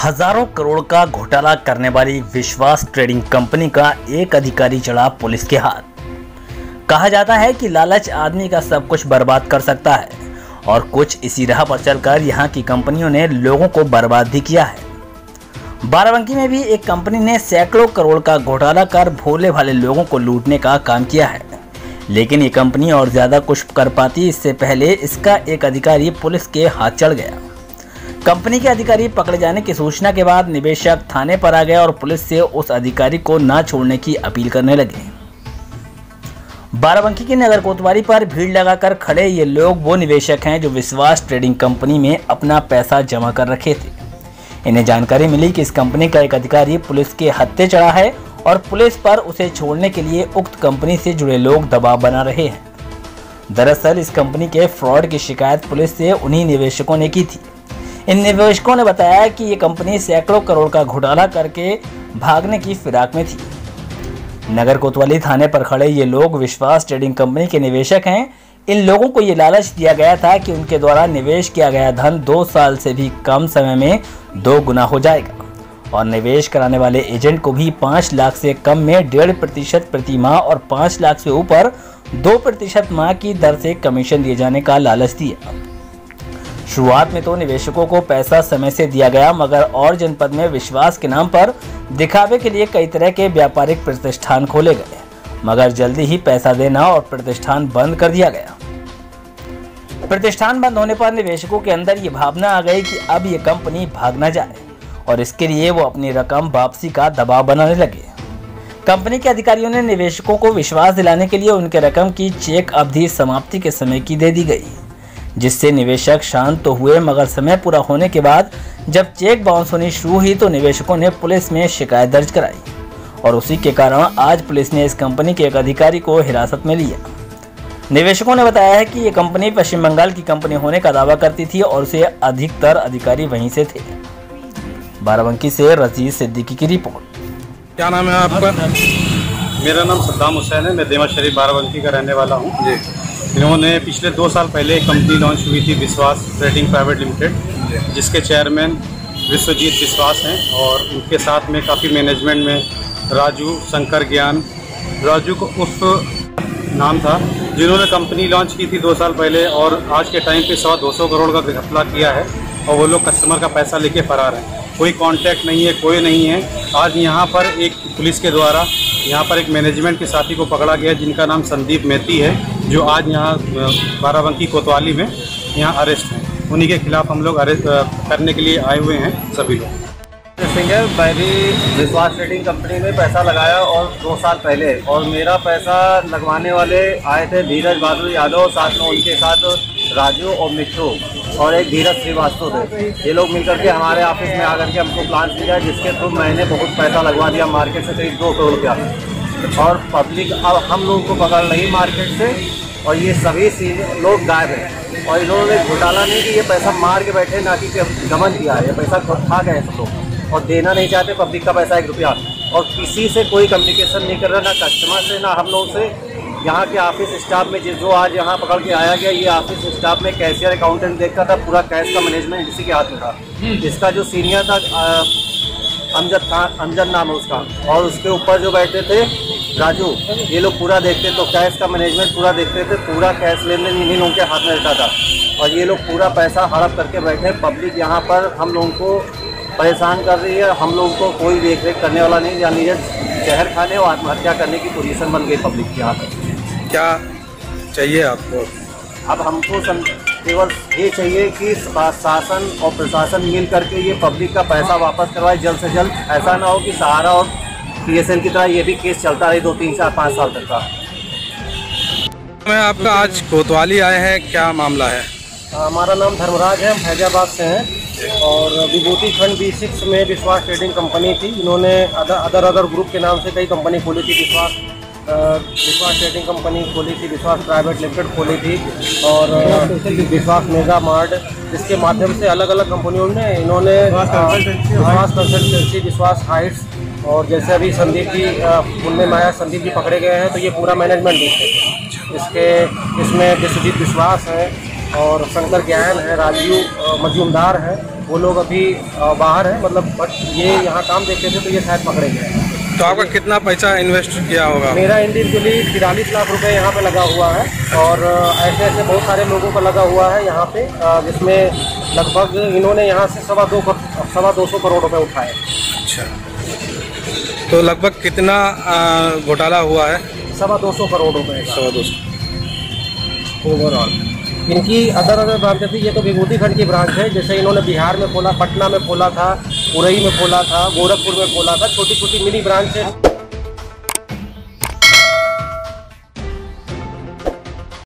हजारों करोड़ का घोटाला करने वाली विश्वास ट्रेडिंग कंपनी का एक अधिकारी चढ़ा पुलिस के हाथ। कहा जाता है कि लालच आदमी का सब कुछ बर्बाद कर सकता है और कुछ इसी राह पर चलकर यहाँ की कंपनियों ने लोगों को बर्बाद भी किया है। बाराबंकी में भी एक कंपनी ने सैकड़ों करोड़ का घोटाला कर भोले भाले लोगों को लूटने का काम किया है, लेकिन ये कंपनी और ज्यादा कुछ कर पाती इससे पहले इसका एक अधिकारी पुलिस के हाथ चढ़ गया। कंपनी के अधिकारी पकड़े जाने की सूचना के बाद निवेशक थाने पर आ गए और पुलिस से उस अधिकारी को न छोड़ने की अपील करने लगे। बाराबंकी की नगर कोतवाली पर भीड़ लगाकर खड़े ये लोग वो निवेशक हैं जो विश्वास ट्रेडिंग कंपनी में अपना पैसा जमा कर रखे थे। इन्हें जानकारी मिली कि इस कंपनी का एक अधिकारी पुलिस के हत्थे चढ़ा है और पुलिस पर उसे छोड़ने के लिए उक्त कंपनी से जुड़े लोग दबाव बना रहे हैं। दरअसल इस कंपनी के फ्रॉड की शिकायत पुलिस से उन्हीं निवेशकों ने की थी। इन निवेशकों ने बताया कि ये कंपनी सैकड़ों करोड़ का घोटाला करके भागने की फिराक में थी। नगर कोतवाली थाने पर खड़े ये लोग विश्वास ट्रेडिंग कंपनी के निवेशक हैं। इन लोगों को ये लालच दिया गया था कि उनके द्वारा निवेश किया गया धन 2 साल से भी कम समय में 2 गुना हो जाएगा और निवेश कराने वाले एजेंट को भी 5 लाख से कम में 1.5% प्रति माह और 5 लाख से ऊपर 2% माह की दर से कमीशन दिए जाने का लालच दिया। शुरुआत में तो निवेशकों को पैसा समय से दिया गया, मगर और जनपद में विश्वास के नाम पर दिखावे के लिए कई तरह के व्यापारिक प्रतिष्ठान खोले गए, मगर जल्दी ही पैसा देना और प्रतिष्ठान बंद कर दिया गया। प्रतिष्ठान बंद होने पर निवेशकों के अंदर ये भावना आ गई कि अब ये कंपनी भाग न जाए और इसके लिए वो अपनी रकम वापसी का दबाव बनाने लगे। कंपनी के अधिकारियों ने निवेशकों को विश्वास दिलाने के लिए उनके रकम की चेक अवधि समाप्ति के समय की दे दी गई, जिससे निवेशक शांत तो हुए, मगर समय पूरा होने के बाद जब चेक बाउंस होनी शुरू हुई तो निवेशकों ने पुलिस में शिकायत दर्ज कराई और उसी के कारण आज पुलिस ने इस कंपनी के एक अधिकारी को हिरासत में लिया। निवेशकों ने बताया है कि ये कंपनी पश्चिम बंगाल की कंपनी होने का दावा करती थी और उसे अधिकतर अधिकारी वहीं से थे। बाराबंकी से रजीज सिद्दीकी की रिपोर्ट। क्या नाम है आपका? मेरा नाम सद्दाम हुसैन है। मैं देवा शरीफ बाराबंकी का रहने वाला हूँ। इन्होंने पिछले 2 साल पहले एक कंपनी लॉन्च हुई थी विश्वास ट्रेडिंग प्राइवेट लिमिटेड, जिसके चेयरमैन विश्वजीत विश्वास हैं और उनके साथ में काफ़ी मैनेजमेंट में राजू शंकर ज्ञान राजू को उस नाम था, जिन्होंने कंपनी लॉन्च की थी 2 साल पहले और आज के टाइम पे 100-200 करोड़ का घपला किया है और वो लोग कस्टमर का पैसा लेके फरार हैं। कोई कांटेक्ट नहीं है, कोई नहीं है। आज यहाँ पर एक पुलिस के द्वारा यहाँ पर एक मैनेजमेंट के साथी को पकड़ा गया जिनका नाम संदीप मेहती है, जो आज यहाँ बाराबंकी कोतवाली में यहाँ अरेस्ट हैं। उन्हीं के खिलाफ हम लोग अरेस्ट करने के लिए आए हुए हैं सभी लोग। मैं भी विश्वास ट्रेडिंग कंपनी में पैसा लगाया और 2 साल पहले, और मेरा पैसा लगवाने वाले आए थे धीरज बहादुर यादव, साथ में उनके साथ राजू और मिट्टू और एक धीरज श्रीवास्तव थे। ये लोग मिलकर के हमारे ऑफिस में आकर के हमको प्लान किया, जिसके थ्रू मैंने बहुत पैसा लगवा दिया मार्केट से करीब 2 करोड़ रुपया। और पब्लिक अब हम लोगों को पकड़ रही मार्केट से और ये सभी लोग गायब हैं और इन्होंने घोटाला नहीं कि ये पैसा मार के बैठे, ना कि गमन किया है। ये पैसा खा गए सब लोग और देना नहीं चाहते पब्लिक का पैसा 1 रुपया, और किसी से कोई कम्युनिकेशन नहीं कर रहा, ना कस्टमर से ना हम लोगों से। यहाँ के ऑफिस स्टाफ में जो आज यहाँ पकड़ के आया गया, ये ऑफिस स्टाफ में कैशियर अकाउंटेंट देखता था, पूरा कैश का मैनेजमेंट इसी के हाथ में था। इसका जो सीनियर था अमजद नाम है उसका, और उसके ऊपर जो बैठे थे राजू, ये लोग पूरा देखते, तो कैश का मैनेजमेंट पूरा देखते थे। पूरा कैश लेन देन इन्हीं लोगों के हाथ में रहता था और ये लोग पूरा पैसा हड़प करके बैठे। पब्लिक यहाँ पर हम लोगों को परेशान कर रही है, हम लोगों को कोई देख रेख करने वाला नहीं, यानी जहर खाने और आत्महत्या करने की पोजीशन बन गई पब्लिक के यहाँ पर। क्या चाहिए आपको? अब हमको केवल ये चाहिए कि शासन और प्रशासन मिल करके ये पब्लिक का पैसा वापस करवाए जल्द से जल्द। ऐसा ना हो कि सहारा और PSN की तरह ये भी केस चलता रहे 2, 3, 4, 5 साल तक का। मैं आपका आज कोतवाली आए हैं, क्या मामला है? हमारा नाम धर्मराज है, हम फैजाबाद से हैं और विभूति खंड B6 में विश्वास ट्रेडिंग कंपनी थी। इन्होंने अदर ग्रुप के नाम से कई कंपनी खोली थी। विश्वास ट्रेडिंग कंपनी खोली थी, विश्वास प्राइवेट लिमिटेड खोली थी और विश्वास मेगा मार्ट, जिसके माध्यम से अलग अलग कंपनियों ने इन्होंने विश्वास कंसल्टेंसी, विश्वास हाइट्स, और जैसे अभी संदीप जी पुण्य माया संदीप जी पकड़े गए हैं तो ये पूरा मैनेजमेंट देखते थे। इसमें विश्वजीत विश्वास है और शंकर ज्ञान है, राजीव मजूमदार है वो लोग अभी बाहर हैं, मतलब बट ये यहाँ काम देखते थे तो ये शायद पकड़े गए। तो आपका कितना पैसा इन्वेस्ट किया होगा? मेरा इंडिविजुअली 43 लाख रुपए यहाँ पे लगा हुआ है और ऐसे ऐसे बहुत सारे लोगों का लगा हुआ है यहाँ पे, जिसमें लगभग इन्होंने यहाँ से 225 करोड़ रुपए उठाए। अच्छा, तो लगभग कितना घोटाला हुआ है? 225 करोड़ रुपए का 225 ओवरऑल। इनकी अदर ब्रांचेस थी, ये तो विभूतिखंड की ब्रांच है। जैसे इन्होंने बिहार में खोला, पटना में खोला था, उरई में खोला था, गोरखपुर में खोला था, छोटी छोटी मिनी ब्रांच है।